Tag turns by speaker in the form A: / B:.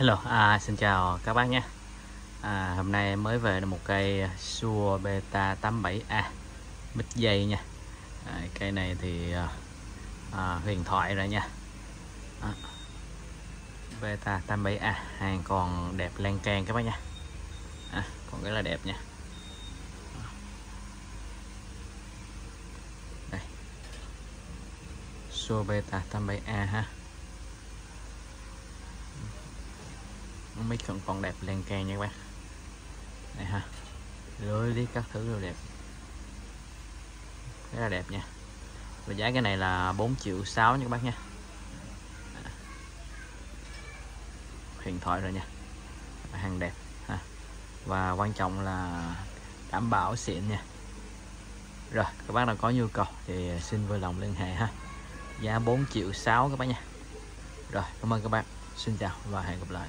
A: Hello, xin chào các bác nhé. Hôm nay mới về được một cây Shure Beta 87A mít dây nha. Cây này thì huyền thoại rồi nha. Beta 87A hàng còn đẹp lan can các bác nha. Còn rất là đẹp nha. Đây, Shure Beta 87A ha. Mic còn đẹp lan can nha các bác. Đây ha, lưới lý các thứ đều đẹp, rất là đẹp nha. Và giá cái này là 4,6 triệu nha các bác nha. Huyền thoại rồi nha, hàng đẹp ha. Và quan trọng là đảm bảo xịn nha. Rồi các bác nào có nhu cầu thì xin vui lòng liên hệ ha. Giá 4,6 triệu các bác nha. Rồi cảm ơn các bác, xin chào và hẹn gặp lại.